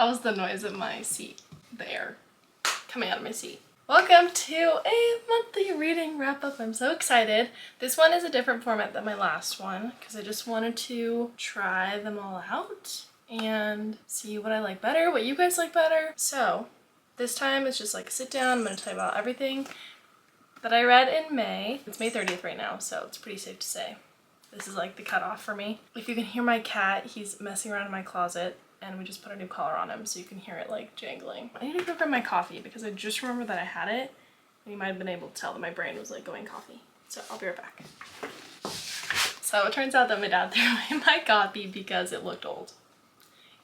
was the noise of my seat, the air coming out of my seat. Welcome to a monthly reading wrap up. I'm so excited. This one is a different format than my last one because I just wanted to try them all out and see what I like better, what you guys like better. So this time it's just like sit down. I'm going to tell you about everything that I read in May. It's May 30th right now, so it's pretty safe to say this is like the cutoff for me. If you can hear my cat, he's messing around in my closet and we just put a new collar on him so you can hear it like jangling. I need to go grab my coffee because I just remembered that I had it and you might have been able to tell that my brain was like going coffee. So I'll be right back. So it turns out that my dad threw away my coffee because it looked old,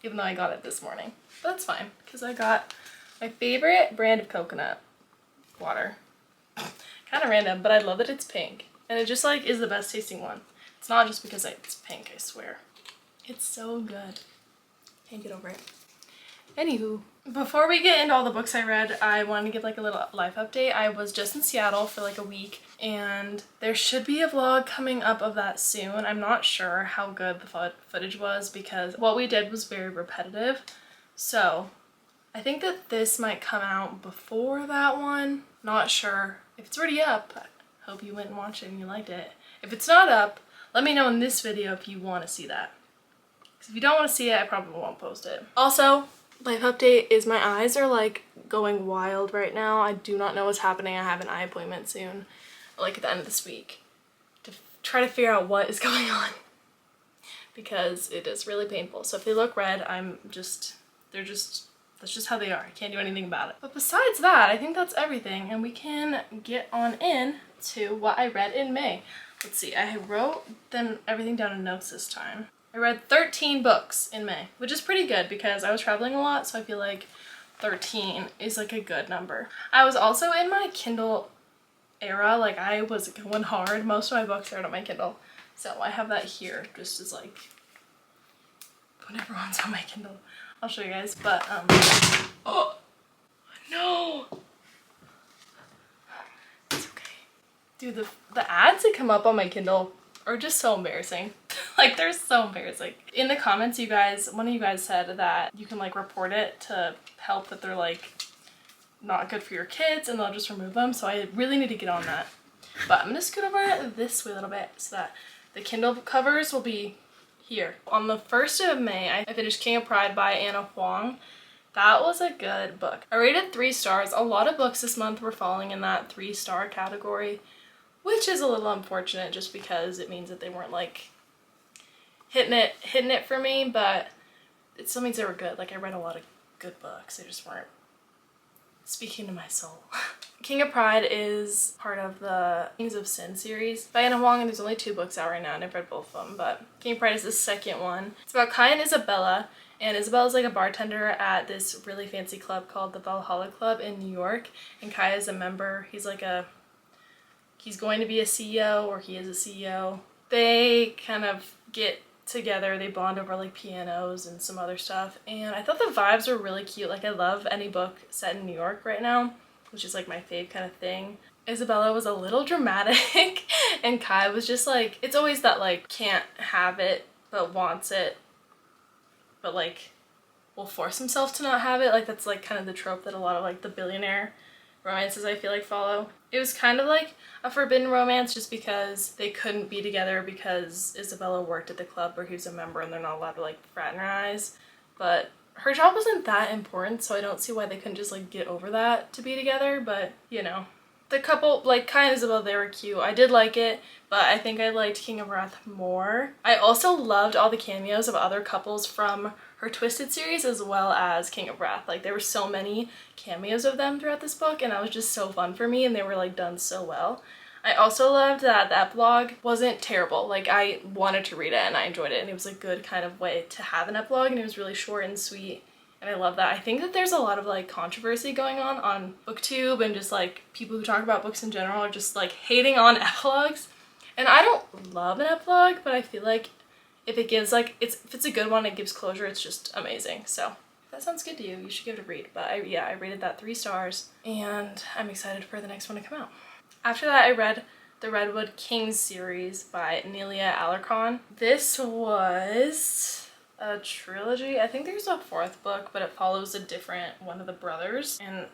even though I got it this morning. But that's fine because I got my favorite brand of coconut water. Kind of random, but I love that it's pink and it just like is the best tasting one. It's not just because it's pink, I swear. It's so good. Can't get over it. Anywho, before we get into all the books I read, I wanted to give like a little life update. I was just in Seattle for like a week and there should be a vlog coming up of that soon. I'm not sure how good the footage was because what we did was very repetitive. So I think that this might come out before that one. Not sure. If it's already up, I hope you went and watched it and you liked it. If it's not up, let me know in this video if you want to see that. If you don't want to see it, I probably won't post it. Also, life update is my eyes are like going wild right now. I do not know what's happening. I have an eye appointment soon, like at the end of this week, to try to figure out what is going on because it is really painful. So if they look red, that's just how they are. I can't do anything about it. But besides that, I think that's everything and we can get on in to what I read in May. Let's see, I wrote everything down in notes this time. I read 13 books in May, which is pretty good because I was traveling a lot, so I feel like 13 is like a good number. I was also in my Kindle era, like I was going hard. Most of my books are on my Kindle, so I have that here just as like whenever one's on my Kindle. I'll show you guys, but oh no, it's okay. Dude, the ads that come up on my Kindle are just so embarrassing. Like they're so embarrassing. In the comments, one of you guys said that you can like report it to help that they're like not good for your kids and they'll just remove them. So I really need to get on that. But I'm gonna scoot over this way a little bit so that the Kindle covers will be here. On the 1st of May, I finished King of Pride by Anna Huang. That was a good book. I rated 3 stars. A lot of books this month were falling in that 3-star category, which is a little unfortunate just because it means that they weren't like hitting it for me, but it still means they were good. Like I read a lot of good books. They just weren't speaking to my soul. King of Pride is part of the Kings of Sin series by Anna Huang, and there's only 2 books out right now and I've read both of them, but King of Pride is the second one. It's about Kai and Isabella, and Isabella's like a bartender at this really fancy club called the Valhalla Club in New York, and Kai is a member. He's going to be a CEO, or he is a CEO. They kind of get together, they bond over like pianos and some other stuff, and I thought the vibes were really cute. Like I love any book set in New York right now, which is like my fave kind of thing. Isabella was a little dramatic and Kai was just like, it's always that like can't have it but wants it, but like will force himself to not have it. Like that's like kind of the trope that a lot of like the billionaire romances I feel like follow. It was kind of like a forbidden romance just because they couldn't be together because Isabella worked at the club where he was a member and they're not allowed to like fraternize, but her job wasn't that important, so I don't see why they couldn't just like get over that to be together. But you know, the couple, like Kai and Isabella, they were cute. I did like it, but I think I liked King of Wrath more. I also loved all the cameos of other couples from her Twisted series as well as King of Wrath. Like there were so many cameos of them throughout this book and that was just so fun for me and they were like done so well. I also loved that the epilogue wasn't terrible. Like I wanted to read it and I enjoyed it and it was a good kind of way to have an epilogue and it was really short and sweet and I love that. I think that there's a lot of like controversy going on BookTube and just like people who talk about books in general are just like hating on epilogues, and I don't love an epilogue, but I feel like if it gives like if it's a good one, it gives closure, it's just amazing. So if that sounds good to you, you should give it a read. But I rated that 3 stars and I'm excited for the next one to come out. After that, I read the Redwood Kings series by Nelia Alarcon. This was a trilogy. I think there's a fourth book, but it follows a different one of the brothers, and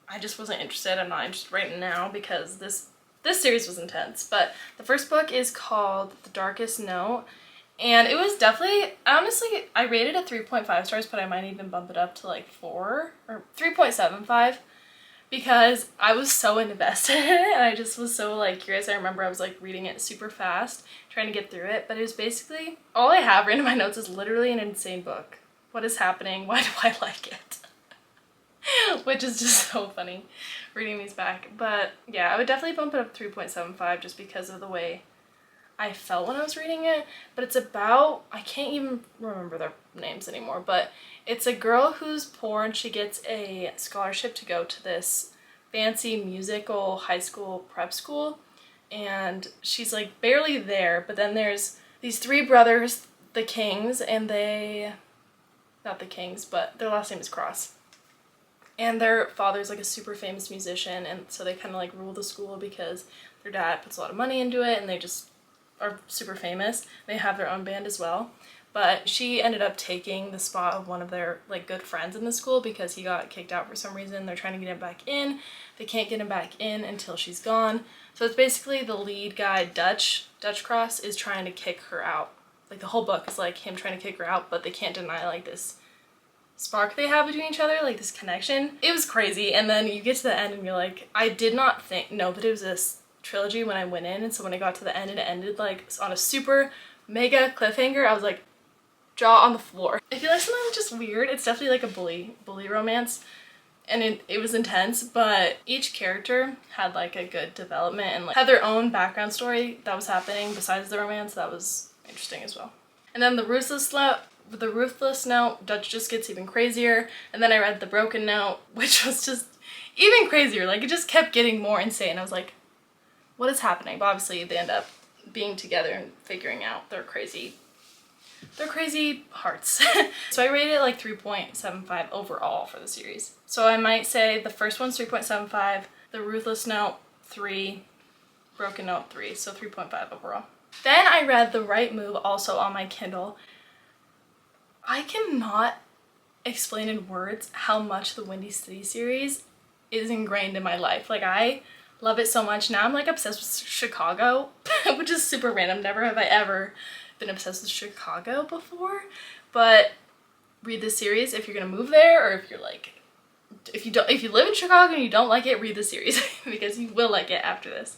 I just wasn't interested. I'm not interested right now because this series was intense. But the first book is called The Darkest Note, and it was definitely, honestly, I rated it 3.5 stars, but I might even bump it up to like 4 or 3.75 because I was so invested in it and I just was so like curious. I remember I was like reading it super fast, trying to get through it, but it was basically, all I have written in my notes is literally an insane book. What is happening? Why do I like it? Which is just so funny reading these back. But yeah, I would definitely bump it up 3.75 just because of the way I felt when I was reading it. But it's about, I can't even remember their names anymore, but it's a girl who's poor and she gets a scholarship to go to this fancy musical high school prep school, and she's like barely there. But then there's these three brothers, the Kings, and they, not the Kings, but their last name is Cross. And their father's like a super famous musician, and so they kind of like rule the school because their dad puts a lot of money into it and they just are super famous. They have their own band as well. But she ended up taking the spot of one of their like good friends in the school because he got kicked out for some reason. They're trying to get him back in. They can't get him back in until she's gone. So it's basically the lead guy, Dutch Cross, is trying to kick her out. Like the whole book is like him trying to kick her out, but they can't deny like this spark they have between each other, like this connection. It was crazy. And then you get to the end and you're like, I did not know that it was this trilogy when I went in, and so when I got to the end and it ended like on a super mega cliffhanger, I was like jaw on the floor. I feel like sometimes just weird. It's definitely like a bully romance, and it was intense, but each character had like a good development and like had their own background story that was happening besides the romance. That was interesting as well. And then the Ruthless Note, Dutch just gets even crazier. And then I read The Broken Note, which was just even crazier. Like it just kept getting more insane. I was like, what is happening? But obviously they end up being together and figuring out their crazy hearts. So I rated it like 3.75 overall for the series. So I might say the first one's 3.75, The Ruthless Note 3, Broken Note 3, so 3.5 overall. Then I read The Right Move, also on my Kindle. I cannot explain in words how much the Windy City series is ingrained in my life. Like I love it so much. Now I'm like obsessed with Chicago, which is super random. Never have I ever been obsessed with Chicago before. But read this series if you're gonna move there, or if you're like, if you live in Chicago and you don't like it, read the series because you will like it after this.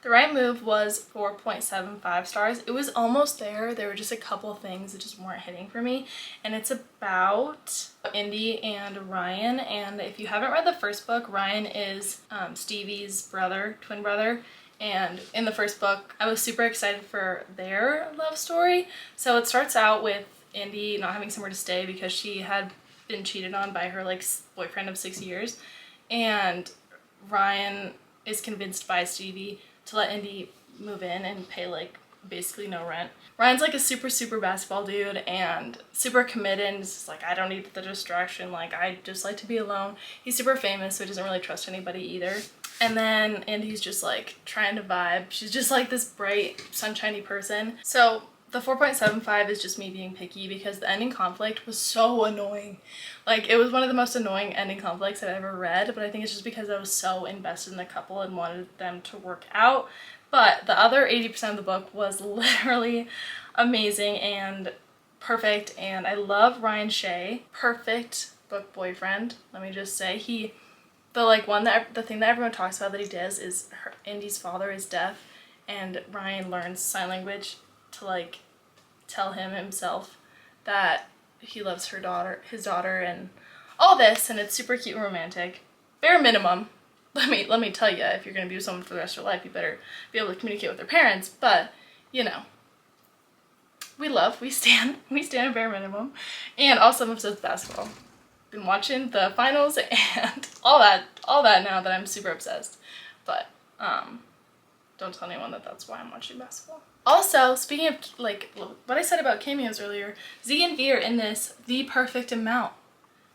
The Right Move was 4.75 stars. It was almost there. There were just a couple things that just weren't hitting for me. And it's about Indy and Ryan. And if you haven't read the first book, Ryan is Stevie's twin brother. And in the first book, I was super excited for their love story. So it starts out with Indy not having somewhere to stay because she had been cheated on by her like boyfriend of 6 years. And Ryan is convinced by Stevie to let Indy move in and pay like basically no rent. Ryan's like a super basketball dude and super committed, and it's just like, I don't need the distraction, like I just like to be alone. He's super famous, so he doesn't really trust anybody either. And then Indy's just like trying to vibe. She's just like this bright, sunshiny person. So the 4.75 is just me being picky because the ending conflict was so annoying. Like it was one of the most annoying ending conflicts I've ever read, but I think it's just because I was so invested in the couple and wanted them to work out. But the other 80% of the book was literally amazing and perfect, and I love Ryan Shea. Perfect book boyfriend, let me just say. The thing that everyone talks about that he does is Indy's father is deaf, and Ryan learns sign language to like tell him himself that he loves his daughter and all this, and it's super cute and romantic. Bare minimum, let me tell you, if you're gonna be with someone for the rest of your life, you better be able to communicate with their parents. But you know, we stand a bare minimum. And also I'm obsessed with basketball. Been watching the finals and all that now that I'm super obsessed. But don't tell anyone that that's why I'm watching basketball. Also, speaking of like what I said about cameos earlier, Z and V are in this the perfect amount.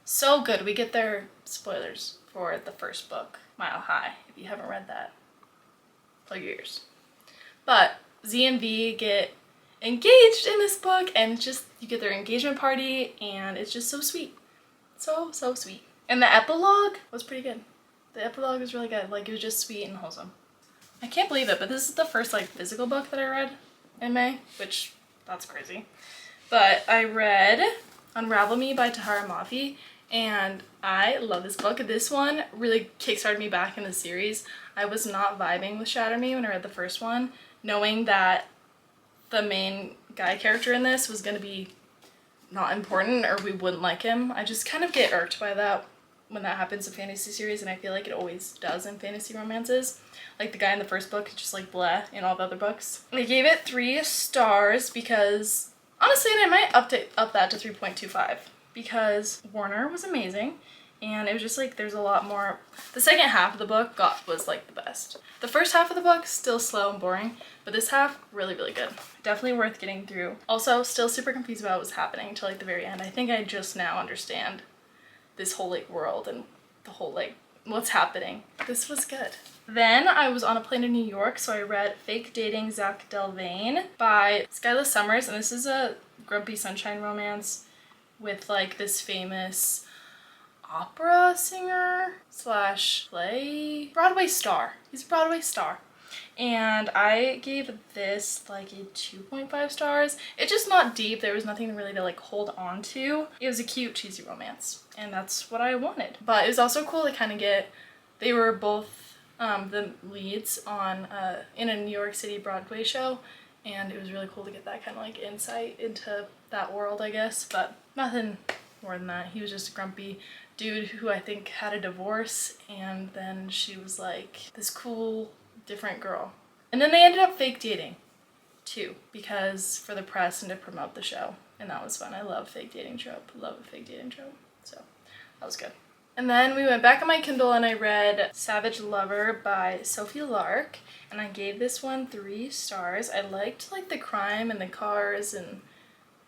So good. We get their spoilers for the first book, Mile High. If you haven't read that, plug your ears. But Z and V get engaged in this book, and it's just, you get their engagement party and it's just so sweet. So sweet. And the epilogue was pretty good. The epilogue was really good. Like, it was just sweet and wholesome. I can't believe it, but this is the first like physical book that I read in May, which that's crazy. But I read Unravel Me by Tahara Mafi, and I love this book. This one really kickstarted me back in the series. I was not vibing with Shatter Me when I read the first one, knowing that the main guy character in this was going to be not important or we wouldn't like him. I just kind of get irked by that when that happens in fantasy series, and I feel like it always does in fantasy romances. Like, the guy in the first book is just like bleh in all the other books. I gave it 3 stars because, honestly, and I might up that to 3.25 because Warner was amazing, and it was just like there's a lot more. The second half of the book was like the best. The first half of the book still slow and boring, but this half really good. Definitely worth getting through. Also, still super confused about what was happening until like the very end. I think I just now understand this whole like world and the whole like what's happening. This was good. Then I was on a plane to New York, so I read Fake Dating Zach Delvain by Skyla Summers, and this is a grumpy sunshine romance with like this famous opera singer slash play Broadway star. He's a Broadway star. And I gave this like a 2.5 stars. It's just not deep. There was nothing really to like hold on to. It was a cute, cheesy romance, and that's what I wanted. But it was also cool to kind of get, they were both the leads on in a New York City Broadway show, and it was really cool to get that kind of like insight into that world, I guess. But nothing more than that. He was just a grumpy dude who I think had a divorce, and then she was like this cool different girl, and then they ended up fake dating too, because for the press and to promote the show, and that was fun. I love fake dating trope. Love a fake dating trope, so that was good. And then we went back on my Kindle and I read Savage Lover by Sophie Lark, and I gave this one 3 stars. I liked like the crime and the cars and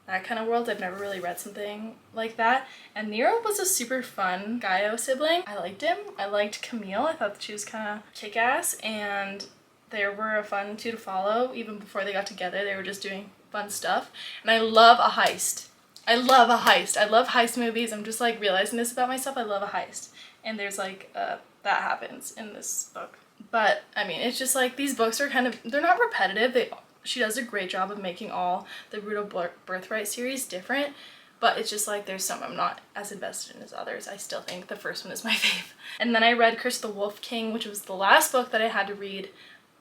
that kind of world. I've never really read something like that. And Nero was a super fun Gaio sibling. I liked him. I liked Camille. I thought that she was kind of kick-ass, and they were a fun two to follow. Even before they got together, they were just doing fun stuff. And I love a heist. I love a heist. I love heist movies. I'm just like realizing this about myself. I love a heist. And there's like, that happens in this book. But I mean, it's just like these books are kind of, they're not repetitive. She does a great job of making all the Brutal Birthright series different, but it's just like there's some I'm not as invested in as others. I still think the first one is my fave. And then I read Curse of the Wolf King, which was the last book that I had to read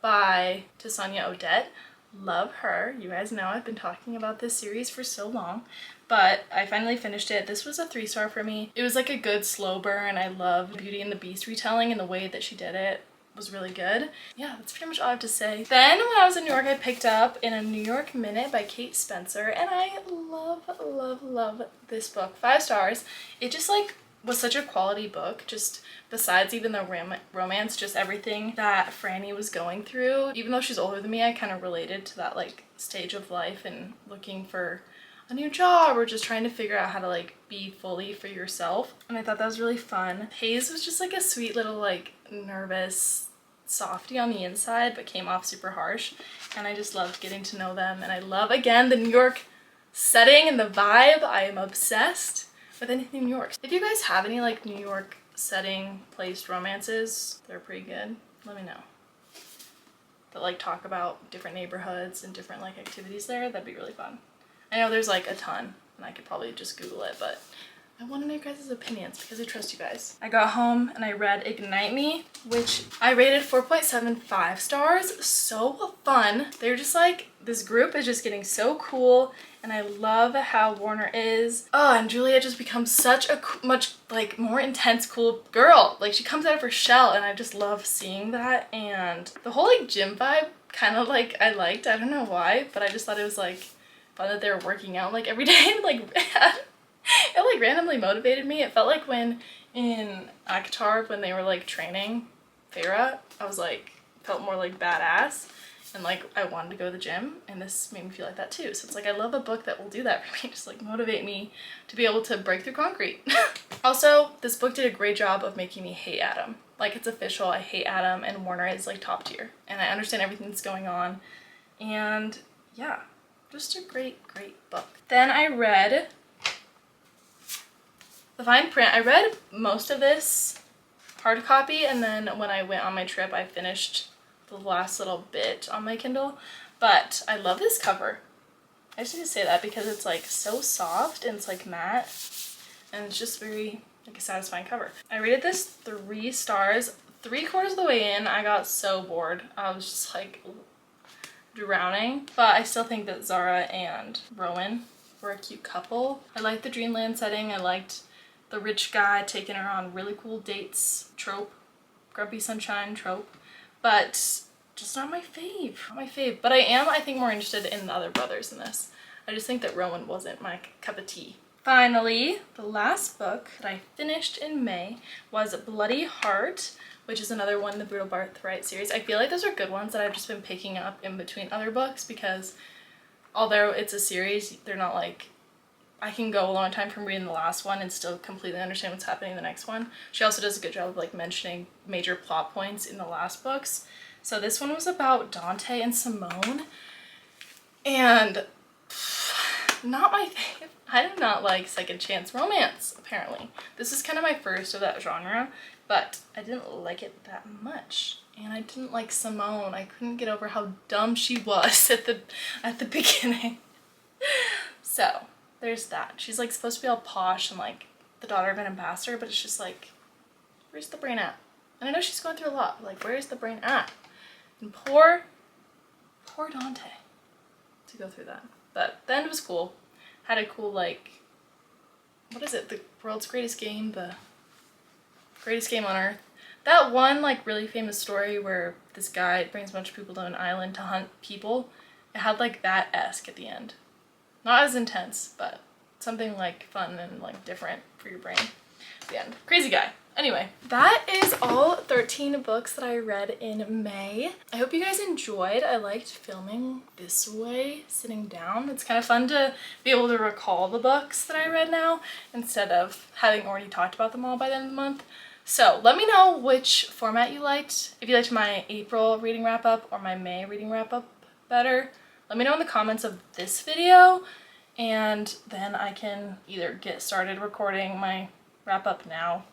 by Tessania Odette. Love her. You guys know I've been talking about this series for so long, but I finally finished it. This was a 3-star for me. It was like a good slow burn. I loved Beauty and the Beast retelling, and the way that she did it was really good. Yeah, that's pretty much all I have to say. Then when I was in New York, I picked up In a New York Minute by Kate Spencer, and I love this book. 5 stars. It just like was such a quality book, just besides even the romance, just everything that Franny was going through. Even though she's older than me, I kind of related to that like stage of life and looking for a new job or just trying to figure out how to like be fully for yourself. And I thought that was really fun. Hayes was just like a sweet little like nervous softy on the inside, but came off super harsh, and I just loved getting to know them. And I love, again, the New York setting and the vibe. I am obsessed with anything New York. If you guys have any like New York setting placed romances, they're pretty good, let me know. That like talk about different neighborhoods and different like activities there, that'd be really fun. I know there's like a ton, and I could probably just Google it, but I want to know your guys' opinions because I trust you guys. I got home and I read Ignite Me, which I rated 4.75 stars. So fun. They're just like, this group is just getting so cool, and I love how Warner is. Oh, and Julia just becomes such a much like more intense, cool girl. Like, she comes out of her shell, and I just love seeing that. And the whole like gym vibe kind of like I liked. I don't know why, but I just thought it was like fun that they were working out like every day. Like it like randomly motivated me. It felt like when in Akatar, when they were like training Feyre, I was like, felt more like badass, and like I wanted to go to the gym, and this made me feel like that too. So it's like I love a book that will do that for me, just like motivate me to be able to break through concrete. Also, this book did a great job of making me hate Adam. Like, it's official, I hate Adam, and Warner is like top tier, and I understand everything that's going on, and yeah, Just a great book. Then I read The Fine Print. I read most of this hard copy, and then when I went on my trip I finished the last little bit on my Kindle. But I love this cover. I just need to say that because it's like so soft and it's like matte, and it's just very like a satisfying cover. I rated this 3 stars. 3/4 of the way in, I got so bored. I was just like drowning. But I still think that Zara and Rowan were a cute couple. I liked the dreamland setting. I liked the rich guy taking her on really cool dates trope, grumpy sunshine trope, but just not my fave. Not my fave. But I am, I think, more interested in the other brothers in this. I just think that Rowan wasn't my cup of tea. Finally, the last book that I finished in May was Bloody Heart, which is another one in the Brutal Birthright series. I feel like those are good ones that I've just been picking up in between other books because although it's a series, they're not like, I can go a long time from reading the last one and still completely understand what's happening in the next one. She also does a good job of like mentioning major plot points in the last books. So this one was about Dante and Simone, and not my favorite. I do not like second chance romance, apparently. This is kind of my first of that genre, but I didn't like it that much. And I didn't like Simone. I couldn't get over how dumb she was at the beginning. So there's that. She's like supposed to be all posh and like the daughter of an ambassador, but it's just like, where's the brain at? And I know she's going through a lot, but like, where's the brain at? And poor Dante to go through that. But the end was cool. Had a cool, like, what is it? The world's greatest game, the greatest game on earth. That one, like, really famous story where this guy brings a bunch of people to an island to hunt people. It had, like, that-esque at the end. Not as intense, but something, like, fun and, like, different for your brain at the end. Crazy guy. Anyway, that is all 13 books that I read in May. I hope you guys enjoyed. I liked filming this way, sitting down. It's kind of fun to be able to recall the books that I read now instead of having already talked about them all by the end of the month. So let me know which format you liked. If you liked my April reading wrap up or my May reading wrap up better, let me know in the comments of this video, and then I can either get started recording my wrap up now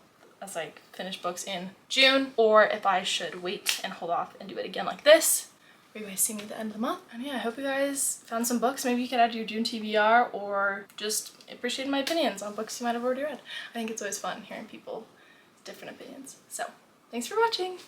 as I finish books in June, or if I should wait and hold off and do it again like this, where you guys see me at the end of the month. And yeah, I hope you guys found some books maybe you could add to your June TBR, or just appreciate my opinions on books you might have already read. I think it's always fun hearing people's different opinions. So thanks for watching.